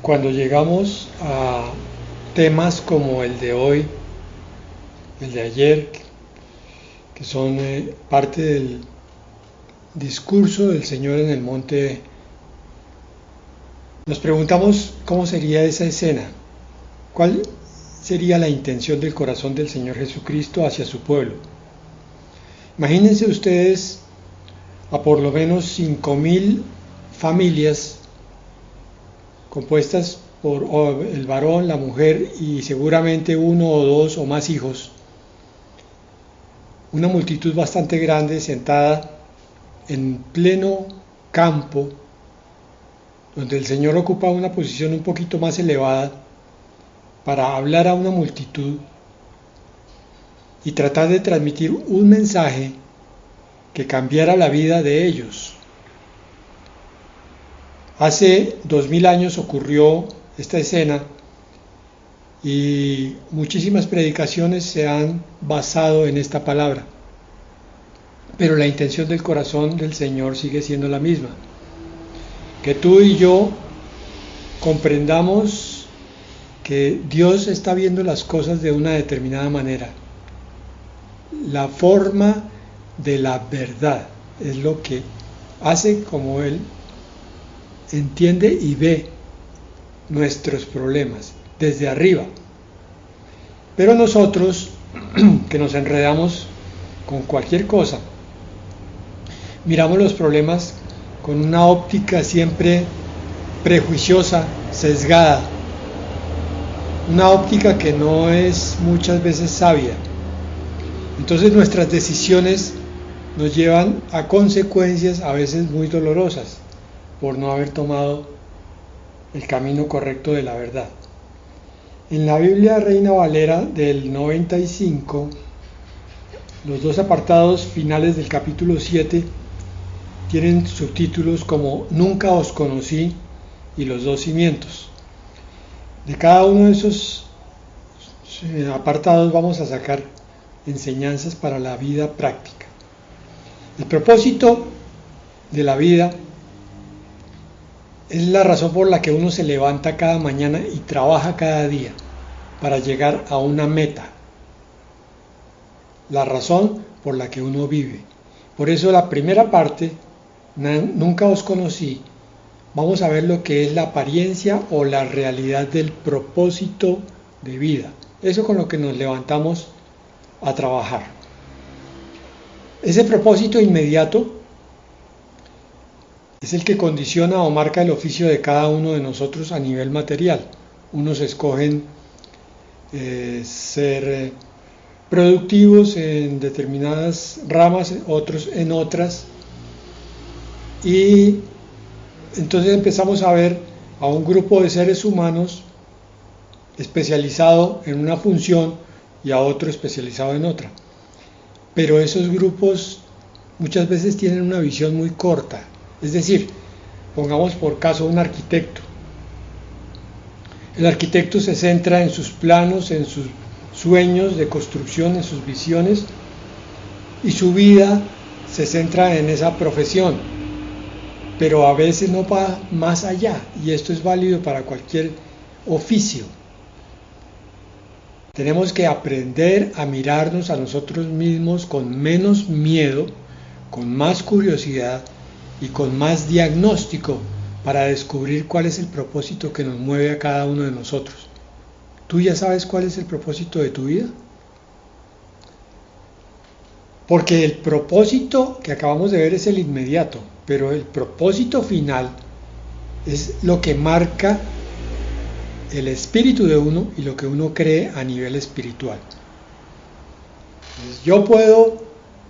Cuando llegamos a temas como el de hoy, el de ayer, que son parte del discurso del Señor en el monte, nos preguntamos cómo sería esa escena, cuál sería la intención del corazón del Señor Jesucristo hacia su pueblo. Imagínense ustedes a por lo menos 5.000 familias compuestas por el varón, la mujer y seguramente uno o dos o más hijos. Una multitud bastante grande sentada en pleno campo, donde el Señor ocupa una posición un poquito más elevada para hablar a una multitud y tratar de transmitir un mensaje que cambiara la vida de ellos. Hace 2000 años ocurrió esta escena y muchísimas predicaciones se han basado en esta palabra, pero la intención del corazón del Señor sigue siendo la misma, que tú y yo comprendamos que Dios está viendo las cosas de una determinada manera. La forma de la verdad es lo que hace como Él entiende y ve nuestros problemas desde arriba. Pero nosotros, que nos enredamos con cualquier cosa, miramos los problemas con una óptica siempre prejuiciosa, sesgada, una óptica que no es muchas veces sabia. Entonces nuestras decisiones nos llevan a consecuencias a veces muy dolorosas por no haber tomado el camino correcto de la verdad. En la Biblia Reina Valera del 95, los dos apartados finales del capítulo 7 tienen subtítulos como Nunca os conocí y los dos cimientos. De cada uno de esos apartados vamos a sacar enseñanzas para la vida práctica. El propósito de la vida es la razón por la que uno se levanta cada mañana y trabaja cada día para llegar a una meta. La razón por la que uno vive. Por eso la primera parte, Nunca os conocí, vamos a ver lo que es la apariencia o la realidad del propósito de vida. Eso con lo que nos levantamos a trabajar. Ese propósito inmediato es el que condiciona o marca el oficio de cada uno de nosotros a nivel material. Unos escogen ser productivos en determinadas ramas, otros en otras, y entonces empezamos a ver a un grupo de seres humanos especializado en una función y a otro especializado en otra. Pero esos grupos muchas veces tienen una visión muy corta. Es decir, pongamos por caso un arquitecto. El arquitecto se centra en sus planos, en sus sueños de construcción, en sus visiones, y su vida se centra en esa profesión, pero a veces no va más allá, y esto es válido para cualquier oficio. Tenemos que aprender a mirarnos a nosotros mismos con menos miedo, con más curiosidad y con más diagnóstico para descubrir cuál es el propósito que nos mueve a cada uno de nosotros. ¿Tú ya sabes cuál es el propósito de tu vida? Porque el propósito que acabamos de ver es el inmediato, pero el propósito final es lo que marca el espíritu de uno y lo que uno cree a nivel espiritual. Entonces, yo puedo,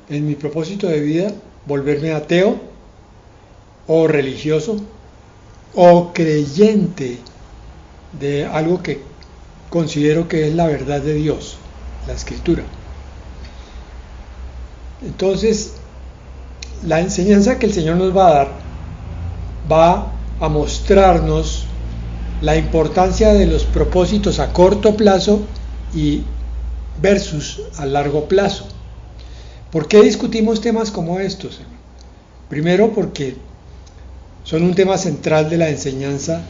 en mi propósito de vida, volverme ateo o religioso o creyente de algo que considero que es la verdad de Dios, la Escritura. Entonces, la enseñanza que el Señor nos va a dar va a mostrarnos la importancia de los propósitos a corto plazo y versus a largo plazo. ¿Por qué discutimos temas como estos? Primero, porque son un tema central de la enseñanza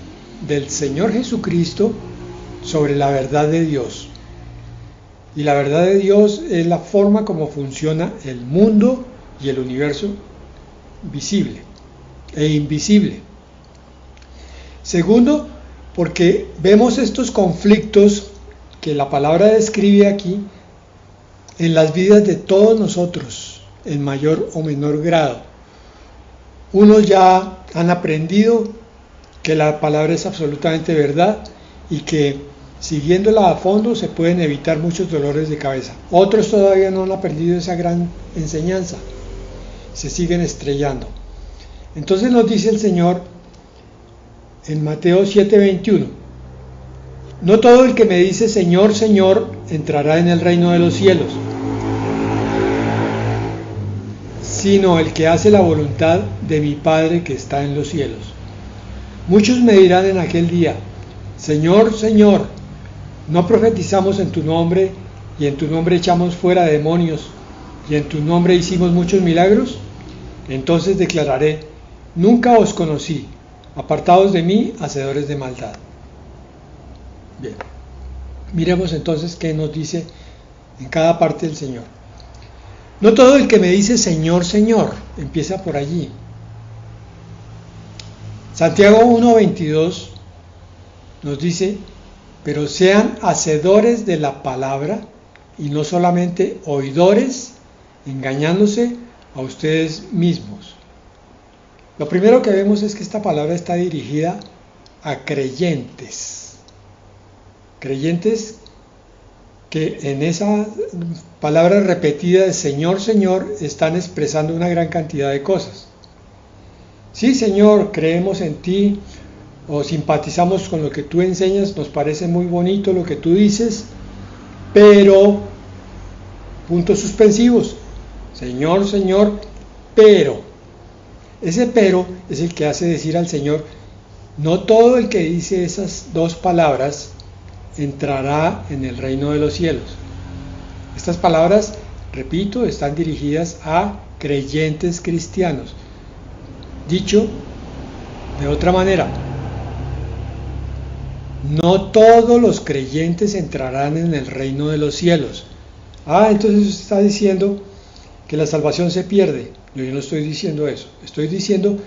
del Señor Jesucristo sobre la verdad de Dios. Y la verdad de Dios es la forma como funciona el mundo y el universo visible e invisible. Segundo, porque vemos estos conflictos que la palabra describe aquí en las vidas de todos nosotros, en mayor o menor grado. Unos ya han aprendido que la palabra es absolutamente verdad y que siguiéndola a fondo se pueden evitar muchos dolores de cabeza. Otros todavía no han aprendido esa gran enseñanza, se siguen estrellando. Entonces nos dice el Señor en Mateo 7:21: no todo el que me dice Señor, Señor, entrará en el reino de los cielos, sino el que hace la voluntad de mi Padre que está en los cielos. Muchos me dirán en aquel día: Señor, Señor, ¿no profetizamos en tu nombre, y en tu nombre echamos fuera demonios, y en tu nombre hicimos muchos milagros? Entonces declararé: nunca os conocí, apartados de mí, hacedores de maldad. Bien, miremos entonces qué nos dice en cada parte del Señor. No todo el que me dice Señor, Señor, empieza por allí. Santiago 1:22 nos dice: pero sean hacedores de la palabra y no solamente oidores, engañándose a ustedes mismos. Lo primero que vemos es que esta palabra está dirigida a creyentes. Creyentes que en esa palabra repetida de Señor, Señor, están expresando una gran cantidad de cosas. Sí, Señor, creemos en ti, o simpatizamos con lo que tú enseñas, nos parece muy bonito lo que tú dices, pero, puntos suspensivos, Señor, Señor, pero. Ese pero es el que hace decir al Señor: no todo el que dice esas dos palabras entrará en el reino de los cielos. Estas palabras, repito, están dirigidas a creyentes cristianos. Dicho de otra manera, no todos los creyentes entrarán en el reino de los cielos. Entonces está diciendo que la salvación se pierde. Yo no estoy diciendo eso. Estoy diciendo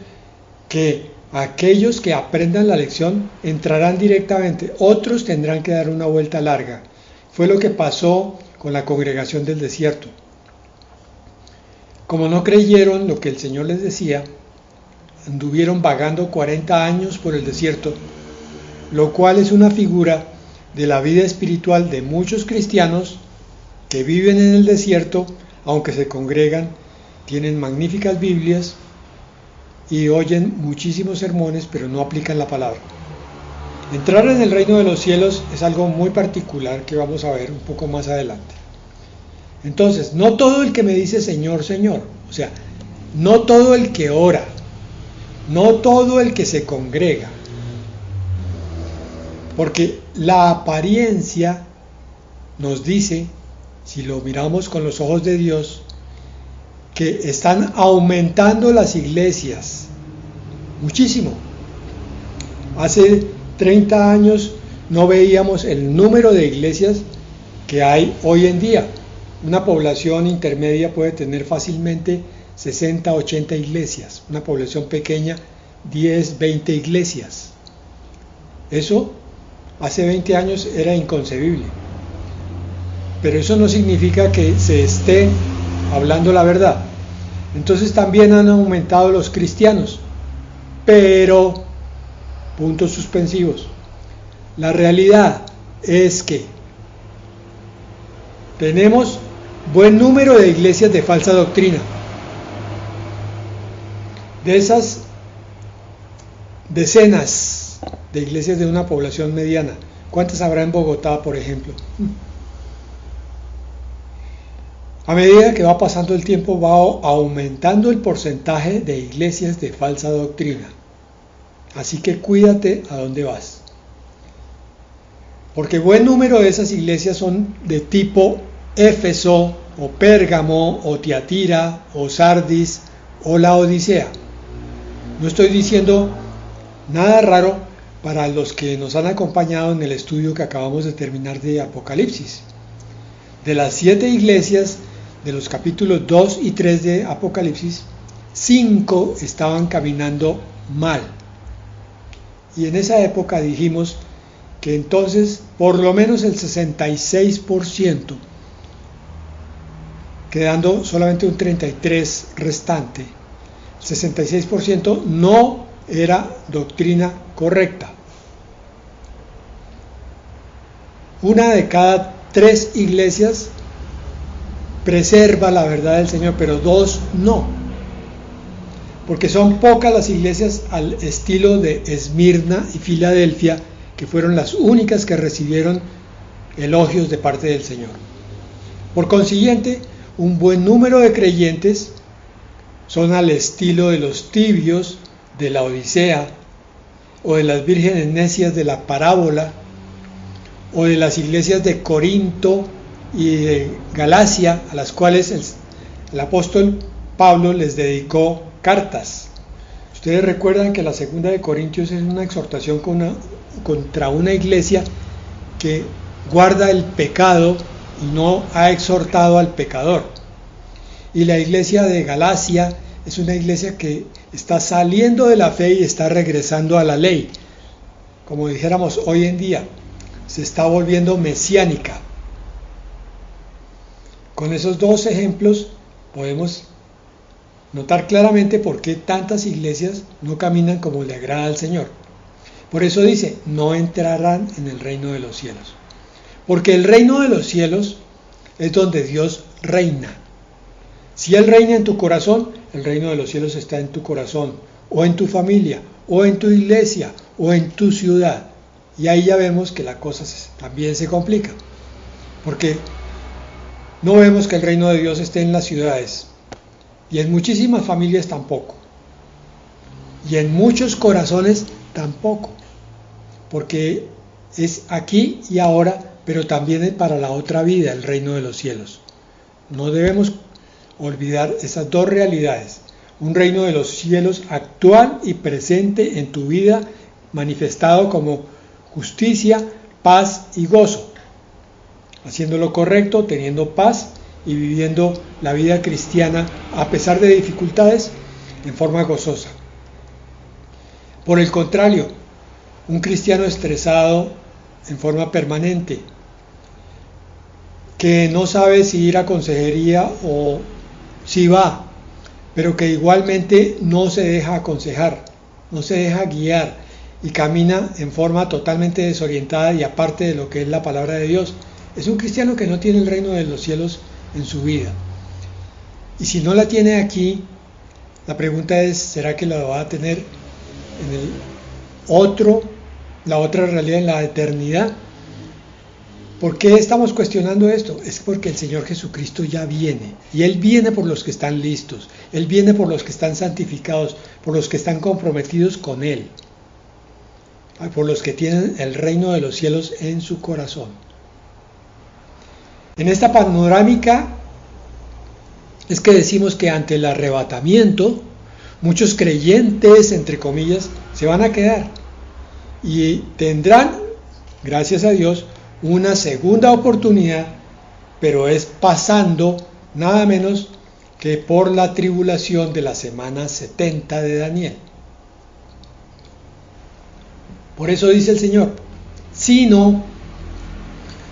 que aquellos que aprendan la lección entrarán directamente. Otros tendrán que dar una vuelta larga. Fue lo que pasó con la congregación del desierto. Como no creyeron lo que el Señor les decía, anduvieron vagando 40 años por el desierto, lo cual es una figura de la vida espiritual de muchos cristianos que viven en el desierto, aunque se congregan, tienen magníficas Biblias y oyen muchísimos sermones, pero no aplican la palabra. Entrar en el reino de los cielos es algo muy particular que vamos a ver un poco más adelante. Entonces, no todo el que me dice Señor, Señor, o sea, no todo el que ora, no todo el que se congrega, porque la apariencia nos dice, si lo miramos con los ojos de Dios, que están aumentando las iglesias muchísimo. Hace 30 años no veíamos el número de iglesias que hay hoy en día. Una población intermedia puede tener fácilmente 60, 80 iglesias. Una población pequeña, 10, 20 iglesias. Eso hace 20 años era inconcebible. Pero eso no significa que se esté hablando la verdad. Entonces también han aumentado los cristianos, pero, puntos suspensivos, la realidad es que tenemos buen número de iglesias de falsa doctrina. De esas decenas de iglesias de una población mediana, ¿cuántas habrá en Bogotá, por ejemplo? A medida que va pasando el tiempo va aumentando el porcentaje de iglesias de falsa doctrina. Así que cuídate a dónde vas. Porque buen número de esas iglesias son de tipo Éfeso, o Pérgamo, o Tiatira, o Sardis, o la Odisea. No estoy diciendo nada raro para los que nos han acompañado en el estudio que acabamos de terminar de Apocalipsis. De las 7 iglesias de los capítulos 2 y 3 de Apocalipsis, 5 estaban caminando mal. Y en esa época dijimos que entonces por lo menos el 66%, quedando solamente un 33% restante, 66% no era doctrina correcta. Una de cada 3 iglesias preserva la verdad del Señor, pero 2 no, porque son pocas las iglesias al estilo de Esmirna y Filadelfia, que fueron las únicas que recibieron elogios de parte del Señor. Por consiguiente, un buen número de creyentes son al estilo de los tibios de la Odisea, o de las vírgenes necias de la parábola, o de las iglesias de Corinto y de Galacia, a las cuales el apóstol Pablo les dedicó cartas. Ustedes recuerdan que la segunda de Corintios es una exhortación contra una iglesia que guarda el pecado y no ha exhortado al pecador. Y la iglesia de Galacia es una iglesia que está saliendo de la fe y está regresando a la ley. Como dijéramos hoy en día, se está volviendo mesiánica. Con esos 2 ejemplos podemos notar claramente por qué tantas iglesias no caminan como le agrada al Señor. Por eso dice, no entrarán en el reino de los cielos. Porque el reino de los cielos es donde Dios reina. Si Él reina en tu corazón, el reino de los cielos está en tu corazón, o en tu familia, o en tu iglesia, o en tu ciudad. Y ahí ya vemos que la cosa también se complica. Porque no vemos que el reino de Dios esté en las ciudades. Y en muchísimas familias tampoco. Y en muchos corazones tampoco. Porque es aquí y ahora, pero también es para la otra vida, el reino de los cielos. No debemos olvidar esas 2 realidades. Un reino de los cielos actual y presente en tu vida, manifestado como justicia, paz y gozo. Haciendo lo correcto, teniendo paz y viviendo la vida cristiana a pesar de dificultades en forma gozosa. Por el contrario, un cristiano estresado en forma permanente, que no sabe si ir a consejería o si va, pero que igualmente no se deja aconsejar, no se deja guiar y camina en forma totalmente desorientada y aparte de lo que es la palabra de Dios. Es un cristiano que no tiene el reino de los cielos en su vida. Y si no la tiene aquí, la pregunta es, ¿será que la va a tener en la otra realidad, en la eternidad? ¿Por qué estamos cuestionando esto? Es porque el Señor Jesucristo ya viene, y Él viene por los que están listos, Él viene por los que están santificados, por los que están comprometidos con Él, por los que tienen el reino de los cielos en su corazón. En esta panorámica es que decimos que ante el arrebatamiento, muchos creyentes, entre comillas, se van a quedar y tendrán, gracias a Dios, una segunda oportunidad, pero es pasando nada menos que por la tribulación de la semana 70 de Daniel. Por eso dice el Señor, sino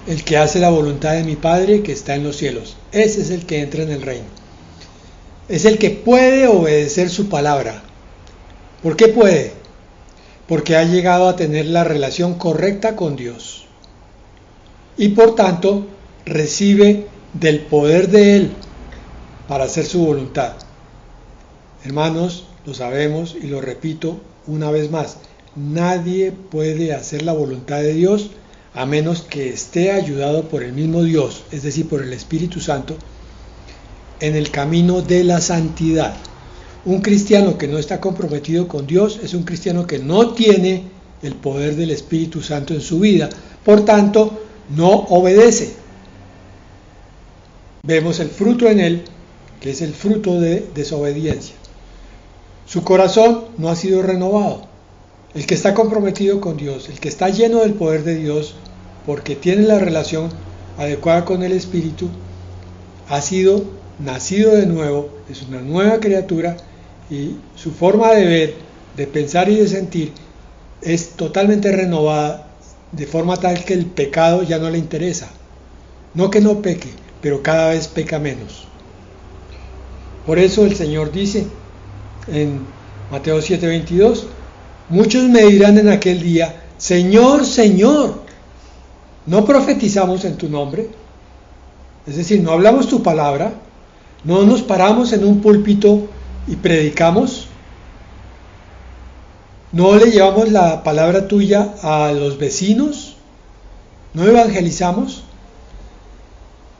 el que hace la voluntad de mi Padre que está en los cielos. Ese es el que entra en el reino. Es el que puede obedecer su palabra. ¿Por qué puede? Porque ha llegado a tener la relación correcta con Dios. Y por tanto recibe del poder de Él para hacer su voluntad. Hermanos, lo sabemos y lo repito una vez más, nadie puede hacer la voluntad de Dios a menos que esté ayudado por el mismo Dios, es decir, por el Espíritu Santo, en el camino de la santidad. Un cristiano que no está comprometido con Dios es un cristiano que no tiene el poder del Espíritu Santo en su vida, por tanto, no obedece. Vemos el fruto en él, que es el fruto de desobediencia. Su corazón no ha sido renovado. El que está comprometido con Dios, el que está lleno del poder de Dios, porque tiene la relación adecuada con el Espíritu, ha sido nacido de nuevo, es una nueva criatura y su forma de ver, de pensar y de sentir es totalmente renovada, de forma tal que el pecado ya no le interesa. No que no peque, pero cada vez peca menos. Por eso el Señor dice en Mateo 7:22, muchos me dirán en aquel día, Señor, Señor, ¿no profetizamos en tu nombre? Es decir, ¿no hablamos tu palabra? ¿No nos paramos en un púlpito y predicamos? ¿No le llevamos la palabra tuya a los vecinos? ¿No evangelizamos?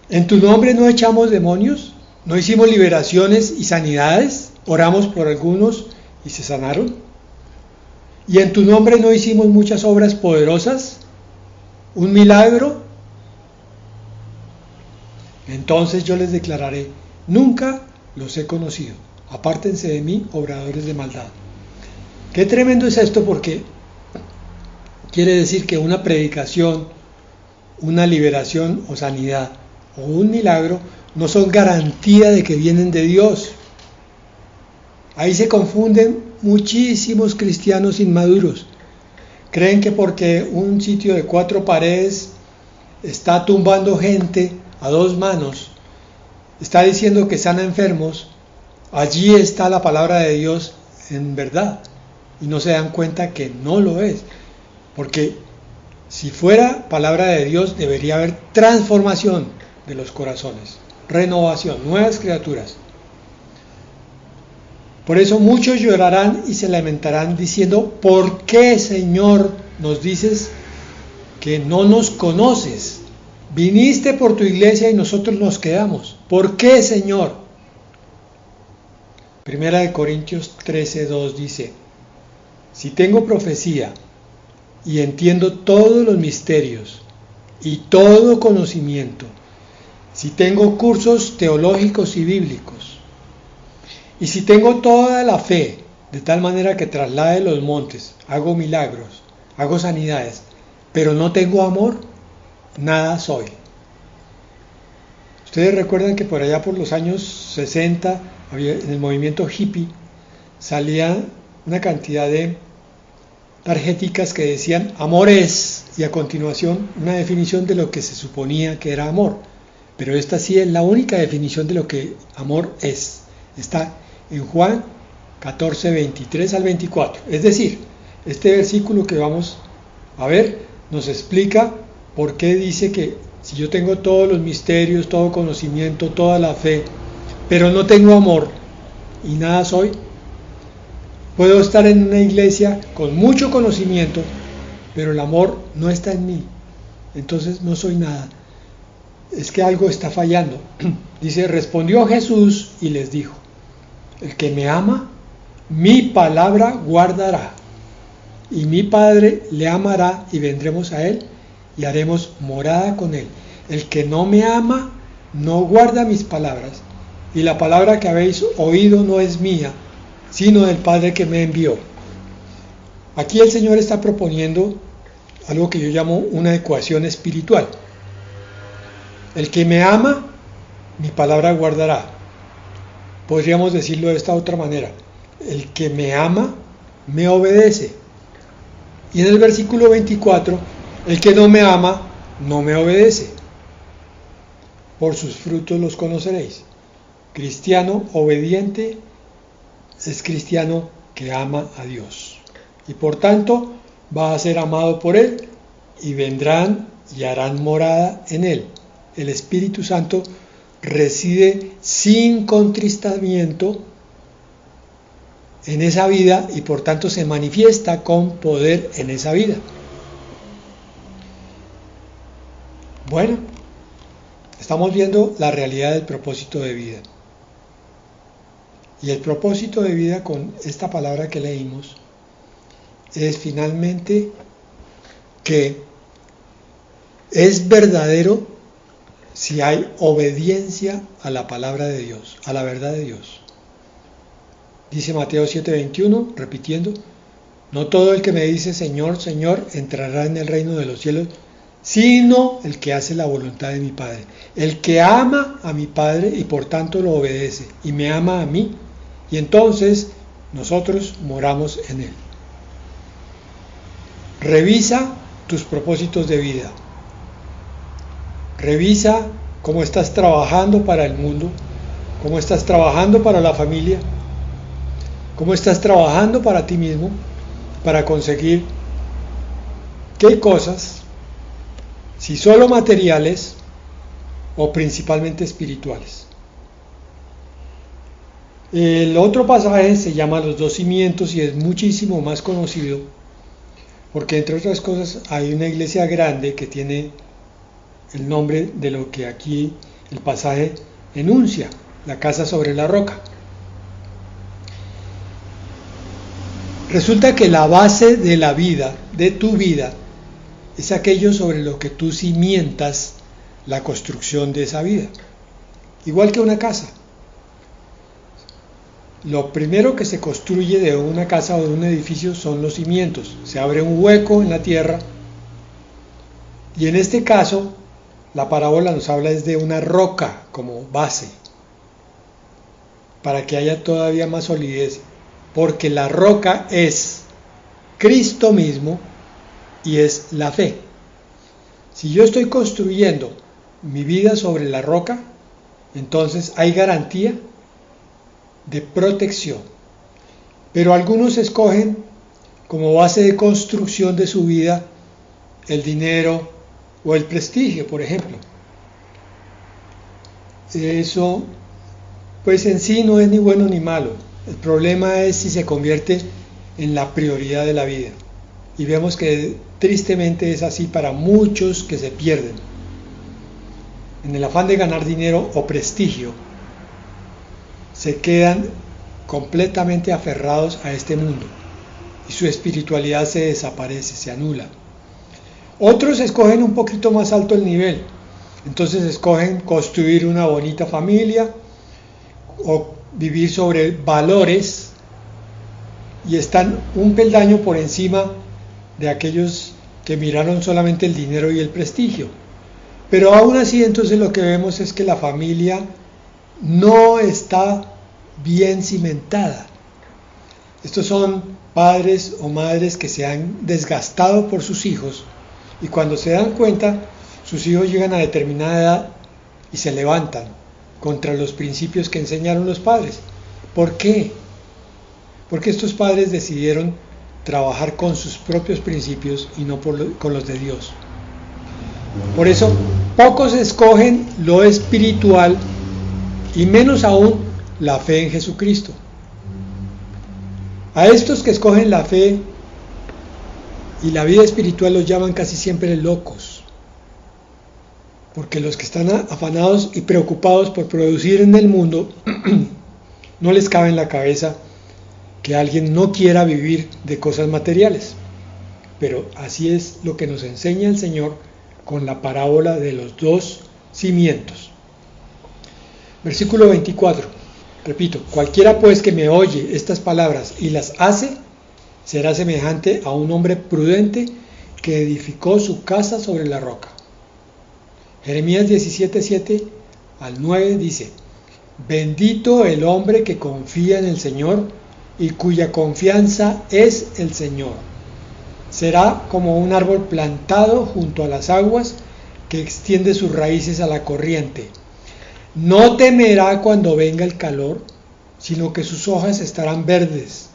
¿En tu nombre no echamos demonios? ¿No hicimos liberaciones y sanidades? ¿Oramos por algunos y se sanaron? ¿Y en tu nombre no hicimos muchas obras poderosas? ¿Un milagro? Entonces yo les declararé, nunca los he conocido. Apártense de mí, obradores de maldad. Qué tremendo es esto, porque quiere decir que una predicación, una liberación o sanidad o un milagro no son garantía de que vienen de Dios. Ahí se confunden muchísimos cristianos inmaduros. Creen que porque un sitio de 4 paredes está tumbando gente a 2 manos, está diciendo que sana enfermos, allí está la palabra de Dios en verdad. Y no se dan cuenta que no lo es. Porque si fuera palabra de Dios, debería haber transformación de los corazones, renovación, nuevas criaturas. Por eso muchos llorarán y se lamentarán diciendo, ¿por qué, Señor, nos dices que no nos conoces? Viniste por tu iglesia y nosotros nos quedamos. ¿Por qué, Señor? Primera de Corintios 13:2 dice, si tengo profecía y entiendo todos los misterios y todo conocimiento, si tengo cursos teológicos y bíblicos, y si tengo toda la fe, de tal manera que traslade los montes, hago milagros, hago sanidades, pero no tengo amor, nada soy. Ustedes recuerdan que por allá por los años 60, en el movimiento hippie, salía una cantidad de tarjeticas que decían amor es, y a continuación una definición de lo que se suponía que era amor. Pero esta sí es la única definición de lo que amor es. Está en Juan 14, 23 al 24. Es decir, este versículo que vamos a ver nos explica por qué dice que si yo tengo todos los misterios, todo conocimiento, toda la fe, pero no tengo amor y nada soy, puedo estar en una iglesia con mucho conocimiento, pero el amor no está en mí. Entonces no soy nada. Es que algo está fallando. Dice, respondió Jesús y les dijo, el que me ama, mi palabra guardará, y mi Padre le amará y vendremos a él y haremos morada con él. El que no me ama, no guarda mis palabras, y la palabra que habéis oído no es mía, sino del Padre que me envió. Aquí el Señor está proponiendo algo que yo llamo una ecuación espiritual. El que me ama, mi palabra guardará. Podríamos decirlo de esta otra manera. El que me ama, me obedece. Y en el versículo 24, el que no me ama, no me obedece. Por sus frutos los conoceréis. Cristiano obediente es cristiano que ama a Dios. Y por tanto, va a ser amado por Él, y vendrán y harán morada en Él. El Espíritu Santo reside sin contristamiento en esa vida y por tanto se manifiesta con poder en esa vida. Bueno, estamos viendo la realidad del propósito de vida. Y el propósito de vida con esta palabra que leímos es finalmente que es verdadero si hay obediencia a la palabra de Dios, a la verdad de Dios. Dice Mateo 7:21, repitiendo, No todo el que me dice Señor, Señor, entrará en el reino de los cielos, sino el que hace la voluntad de mi Padre. El que ama a mi Padre y por tanto lo obedece, y me ama a mí, y entonces nosotros moramos en él. Revisa tus propósitos de vida. Revisa cómo estás trabajando para el mundo, cómo estás trabajando para la familia, cómo estás trabajando para ti mismo, para conseguir qué cosas, si solo materiales o principalmente espirituales. El otro pasaje se llama Los dos cimientos y es muchísimo más conocido porque, entre otras cosas, hay una iglesia grande que tiene el nombre de lo que aquí el pasaje enuncia, la casa sobre la roca. Resulta que la base de la vida, de tu vida, es aquello sobre lo que tú cimientas la construcción de esa vida. Igual que una casa. Lo primero que se construye de una casa o de un edificio son los cimientos. Se abre un hueco en la tierra y en este caso la parábola nos habla es de una roca como base para que haya todavía más solidez, porque la roca es Cristo mismo y es la fe. Si yo estoy construyendo mi vida sobre la roca, entonces hay garantía de protección. Pero algunos escogen como base de construcción de su vida el dinero o el prestigio, por ejemplo. Eso pues en sí no es ni bueno ni malo. El problema es si se convierte en la prioridad de la vida. Y vemos que tristemente es así para muchos que se pierden. En el afán de ganar dinero o prestigio, se quedan completamente aferrados a este mundo y su espiritualidad se desaparece, se anula. Otros escogen un poquito más alto el nivel, entonces escogen construir una bonita familia o vivir sobre valores y están un peldaño por encima de aquellos que miraron solamente el dinero y el prestigio. Pero aún así entonces lo que vemos es que la familia no está bien cimentada. Estos son padres o madres que se han desgastado por sus hijos y cuando se dan cuenta, sus hijos llegan a determinada edad y se levantan contra los principios que enseñaron los padres. ¿Por qué? Porque estos padres decidieron trabajar con sus propios principios y no con los de Dios. Por eso, pocos escogen lo espiritual y menos aún la fe en Jesucristo. A estos que escogen la fe y la vida espiritual los llaman casi siempre locos, porque los que están afanados y preocupados por producir en el mundo no les cabe en la cabeza que alguien no quiera vivir de cosas materiales. Pero así es lo que nos enseña el Señor con la parábola de los dos cimientos. Versículo 24, repito, cualquiera pues que me oye estas palabras y las hace, será semejante a un hombre prudente que edificó su casa sobre la roca. Jeremías 17:7 al 9 dice, bendito el hombre que confía en el Señor y cuya confianza es el Señor. Será como un árbol plantado junto a las aguas que extiende sus raíces a la corriente. No temerá cuando venga el calor, sino que sus hojas estarán verdes.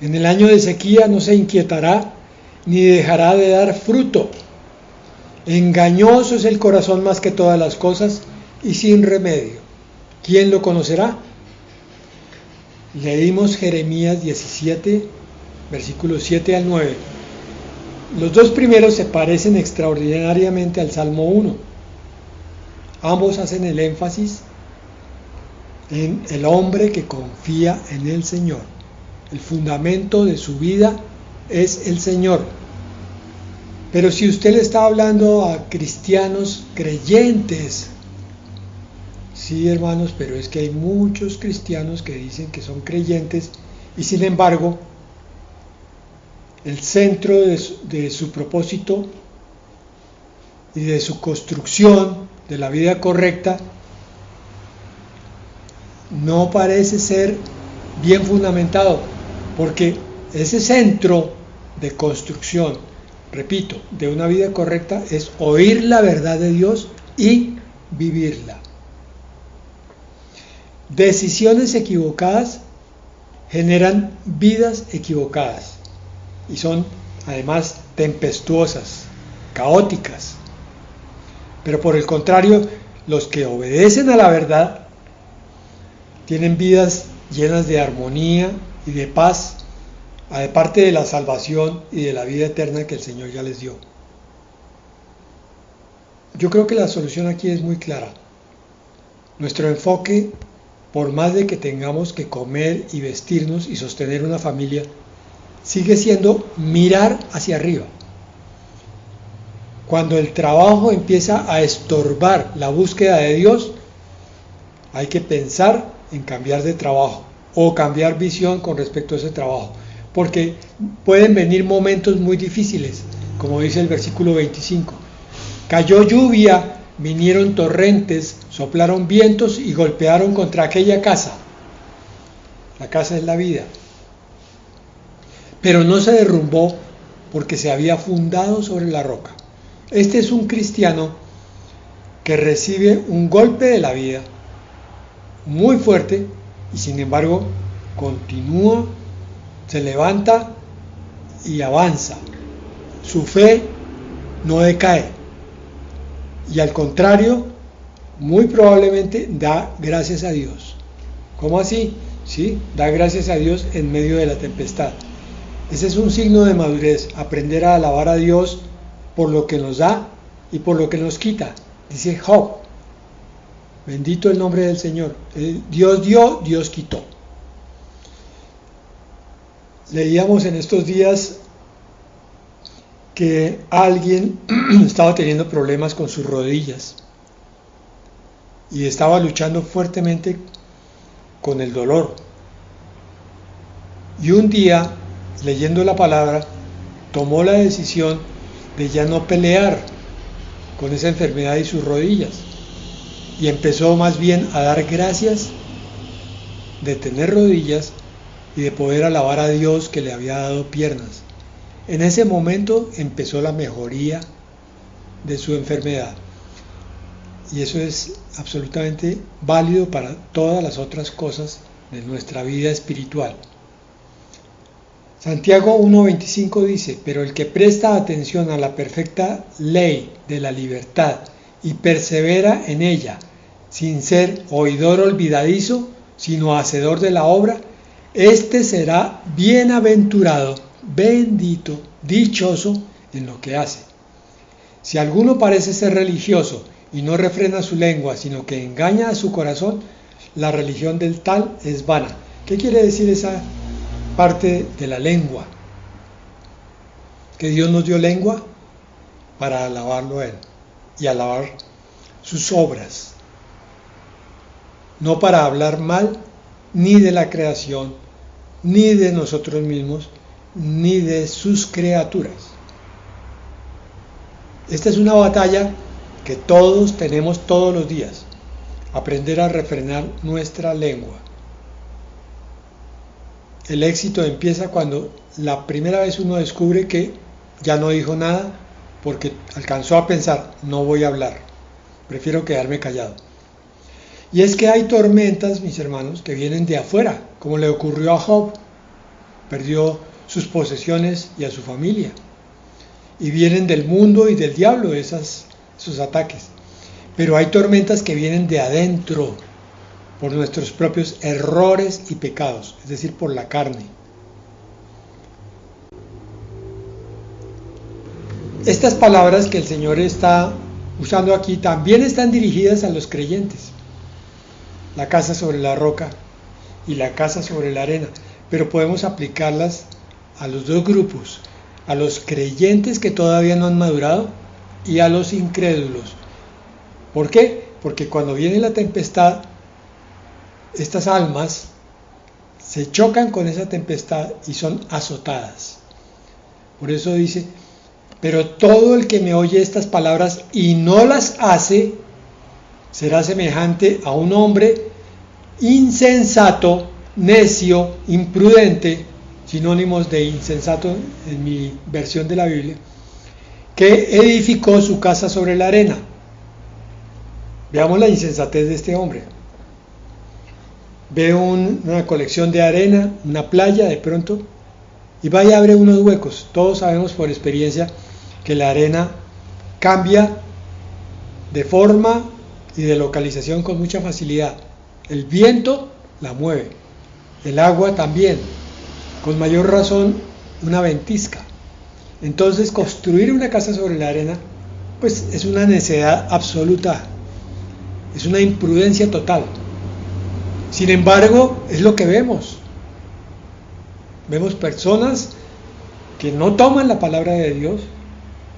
En el año de sequía no se inquietará, ni dejará de dar fruto. Engañoso es el corazón más que todas las cosas, y sin remedio. ¿Quién lo conocerá? Leímos Jeremías 17, versículos 7 al 9. Los dos primeros se parecen extraordinariamente al Salmo 1. Ambos hacen el énfasis en el hombre que confía en el Señor. El fundamento de su vida es el Señor. Pero si usted le está hablando a cristianos creyentes, sí, hermanos, pero es que hay muchos cristianos que dicen que son creyentes y sin embargo el centro de su propósito y de su construcción de la vida correcta, no parece ser bien fundamentado, porque ese centro de construcción, repito, de una vida correcta es oír la verdad de Dios y vivirla. Decisiones equivocadas generan vidas equivocadas y son además tempestuosas, caóticas. Pero por el contrario, los que obedecen a la verdad tienen vidas llenas de armonía y de paz, aparte de la salvación y de la vida eterna que el Señor ya les dio. Yo creo que la solución aquí es muy clara. Nuestro enfoque, por más de que tengamos que comer y vestirnos y sostener una familia, sigue siendo mirar hacia arriba. Cuando el trabajo empieza a estorbar la búsqueda de Dios, hay que pensar en cambiar de trabajo o cambiar visión con respecto a ese trabajo, porque pueden venir momentos muy difíciles, como dice el versículo 25. Cayó lluvia, vinieron torrentes, soplaron vientos y golpearon contra aquella casa. La casa es la vida. Pero no se derrumbó porque se había fundado sobre la roca. Este es un cristiano que recibe un golpe de la vida muy fuerte y sin embargo continúa, se levanta y avanza. Su fe no decae y al contrario, muy probablemente da gracias a Dios. ¿Cómo así? Sí, da gracias a Dios en medio de la tempestad. Ese es un signo de madurez, aprender a alabar a Dios por lo que nos da y por lo que nos quita. Dice Job, bendito el nombre del Señor. Dios dio, Dios quitó. Leíamos en estos días que alguien estaba teniendo problemas con sus rodillas y estaba luchando fuertemente con el dolor. Y un día, leyendo la palabra, tomó la decisión de ya no pelear con esa enfermedad y sus rodillas, y empezó más bien a dar gracias de tener rodillas y de poder alabar a Dios que le había dado piernas. En ese momento empezó la mejoría de su enfermedad, y eso es absolutamente válido para todas las otras cosas de nuestra vida espiritual. Santiago 1:25 dice, pero el que presta atención a la perfecta ley de la libertad y persevera en ella, sin ser oidor olvidadizo, sino hacedor de la obra, éste será bienaventurado, bendito, dichoso en lo que hace. Si alguno parece ser religioso y no refrena su lengua, sino que engaña a su corazón, la religión del tal es vana. ¿Qué quiere decir esa parte de la lengua? Que Dios nos dio lengua para alabarlo a Él y alabar sus obras, no para hablar mal ni de la creación, ni de nosotros mismos, ni de sus criaturas. Esta es una batalla que todos tenemos todos los días, aprender a refrenar nuestra lengua. El éxito empieza cuando la primera vez uno descubre que ya no dijo nada porque alcanzó a pensar, no voy a hablar, prefiero quedarme callado. Y es que hay tormentas, mis hermanos, que vienen de afuera, como le ocurrió a Job. Perdió sus posesiones y a su familia. Y vienen del mundo y del diablo esos ataques. Pero hay tormentas que vienen de adentro, por nuestros propios errores y pecados, es decir, por la carne. Estas palabras que el Señor está usando aquí también están dirigidas a los creyentes. La casa sobre la roca y la casa sobre la arena, pero podemos aplicarlas a los dos grupos, a los creyentes que todavía no han madurado y a los incrédulos. ¿Por qué? Porque cuando viene la tempestad, estas almas se chocan con esa tempestad y son azotadas. Por eso dice, pero todo el que me oye estas palabras y no las hace, será semejante a un hombre insensato, necio, imprudente, sinónimos de insensato en mi versión de la Biblia, que edificó su casa sobre la arena. Veamos la insensatez de este hombre. Ve una colección de arena, una playa de pronto, y va y abre unos huecos. Todos sabemos por experiencia que la arena cambia de forma y de localización con mucha facilidad. El viento la mueve, el agua también, con mayor razón una ventisca. Entonces construir una casa sobre la arena pues es una necedad absoluta, es una imprudencia total. Sin embargo, es lo que vemos. Vemos personas que no toman la palabra de Dios,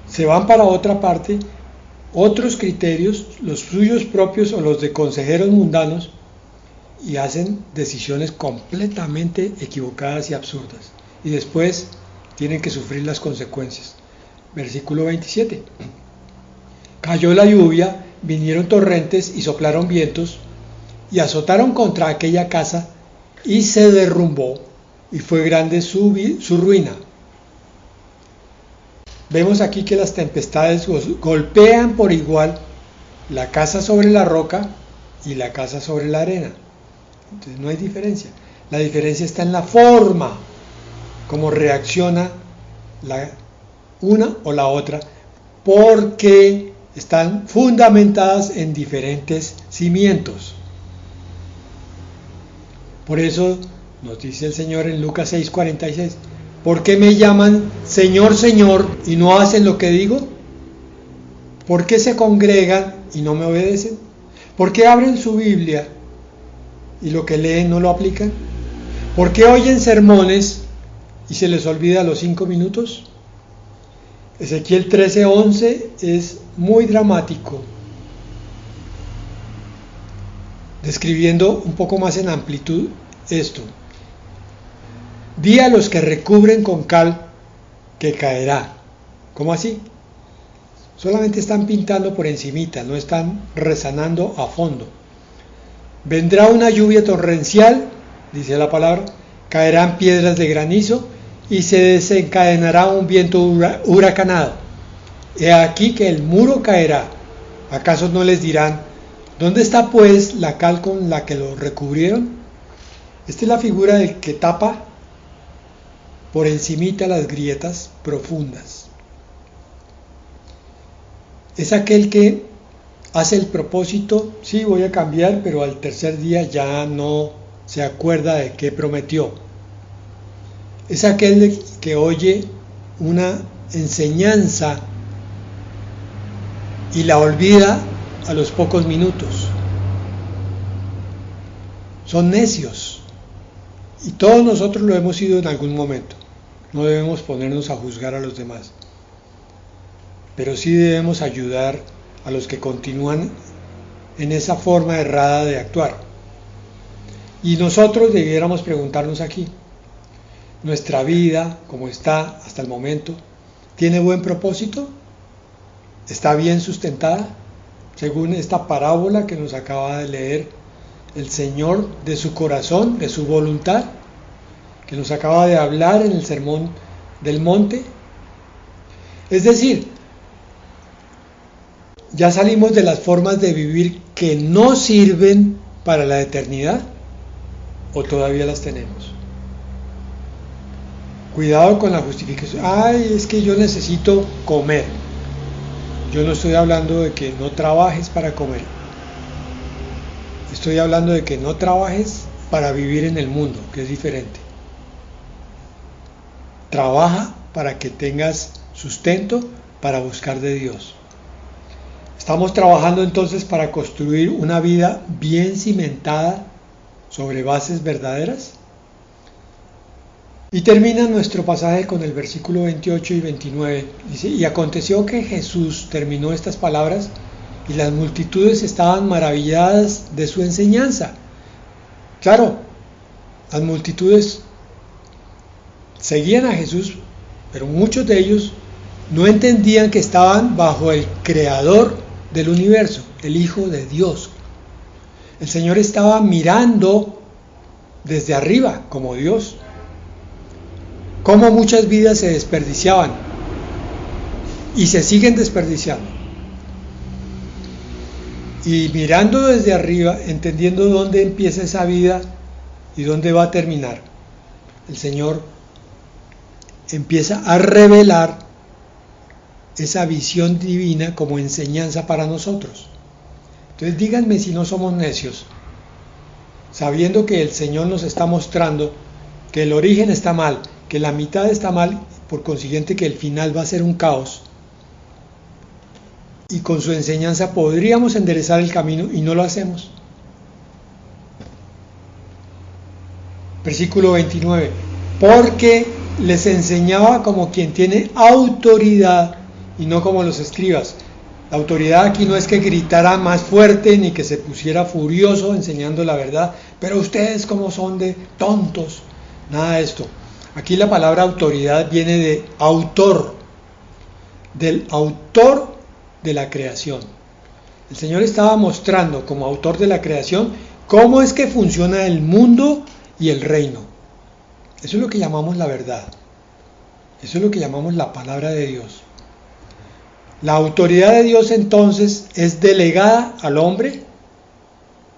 se van para otra parte, otros criterios, los suyos propios o los de consejeros mundanos, y hacen decisiones completamente equivocadas y absurdas. Y después tienen que sufrir las consecuencias. Versículo 27. Cayó la lluvia, vinieron torrentes y soplaron vientos, y azotaron contra aquella casa, y se derrumbó, y fue grande su ruina. Vemos aquí que las tempestades golpean por igual la casa sobre la roca y la casa sobre la arena. Entonces no hay diferencia. La diferencia está en la forma como reacciona la una o la otra, porque están fundamentadas en diferentes cimientos. Por eso nos dice el Señor en Lucas 6:46, ¿por qué me llaman Señor, Señor y no hacen lo que digo? ¿Por qué se congregan y no me obedecen? ¿Por qué abren su Biblia y lo que leen no lo aplican? ¿Por qué oyen sermones y se les olvida los 5 minutos? Ezequiel 13:11 es muy dramático, describiendo un poco más en amplitud esto. Di a los que recubren con cal que caerá. ¿Cómo así? Solamente están pintando por encimita, no están rezanando a fondo. Vendrá una lluvia torrencial, dice la palabra, caerán piedras de granizo y se desencadenará un viento huracanado. He aquí que el muro caerá. ¿Acaso no les dirán, ¿dónde está pues la cal con la que lo recubrieron? Esta es la figura del que tapa por encimita las grietas profundas. Es aquel que hace el propósito, sí, voy a cambiar, pero al tercer día ya no se acuerda de qué prometió. Es aquel que oye una enseñanza y la olvida a los pocos minutos. Son necios. Y todos nosotros lo hemos sido en algún momento. No debemos ponernos a juzgar a los demás. Pero sí debemos ayudar a los que continúan en esa forma errada de actuar. Y nosotros debiéramos preguntarnos aquí, ¿nuestra vida, como está hasta el momento, tiene buen propósito? ¿Está bien sustentada? Según esta parábola que nos acaba de leer el Señor de su corazón, de su voluntad, que nos acaba de hablar en el Sermón del Monte. Es decir, ya salimos de las formas de vivir que no sirven para la eternidad, o todavía las tenemos. Cuidado con la justificación. Ay, es que yo necesito comer. Yo no estoy hablando de que no trabajes para comer. Estoy hablando de que no trabajes para vivir en el mundo, que es diferente. Trabaja para que tengas sustento para buscar de Dios. Estamos trabajando entonces para construir una vida bien cimentada sobre bases verdaderas. Y termina nuestro pasaje con el versículo 28 y 29. Dice, y aconteció que Jesús terminó estas palabras y las multitudes estaban maravilladas de su enseñanza. Claro, las multitudes seguían a Jesús pero muchos de ellos no entendían que estaban bajo el creador del universo, el Hijo de Dios. El Señor estaba mirando desde arriba como Dios, cómo muchas vidas se desperdiciaban y se siguen desperdiciando. Y mirando desde arriba, entendiendo dónde empieza esa vida y dónde va a terminar, el Señor empieza a revelar esa visión divina como enseñanza para nosotros. Entonces díganme si no somos necios, sabiendo que el Señor nos está mostrando que el origen está mal, que la mitad está mal, por consiguiente que el final va a ser un caos. Y con su enseñanza podríamos enderezar el camino y no lo hacemos. Versículo 29. Porque les enseñaba como quien tiene autoridad y no como los escribas. La autoridad aquí no es que gritara más fuerte ni que se pusiera furioso enseñando la verdad, pero ustedes como son de tontos. Nada de esto. Aquí la palabra autoridad viene de autor, del autor de la creación. El Señor estaba mostrando como autor de la creación cómo es que funciona el mundo y el reino. Eso es lo que llamamos la verdad. Eso es lo que llamamos la palabra de Dios. La autoridad de Dios entonces es delegada al hombre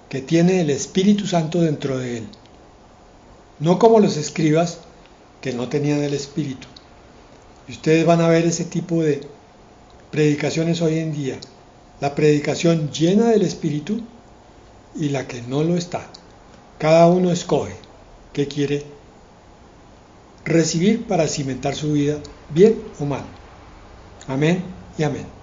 que tiene el Espíritu Santo dentro de él. No como los escribas que no tenían el Espíritu. Y ustedes van a ver ese tipo de predicaciones hoy en día. La predicación llena del Espíritu y la que no lo está. Cada uno escoge qué quiere recibir para cimentar su vida, bien o mal. Amén y amén.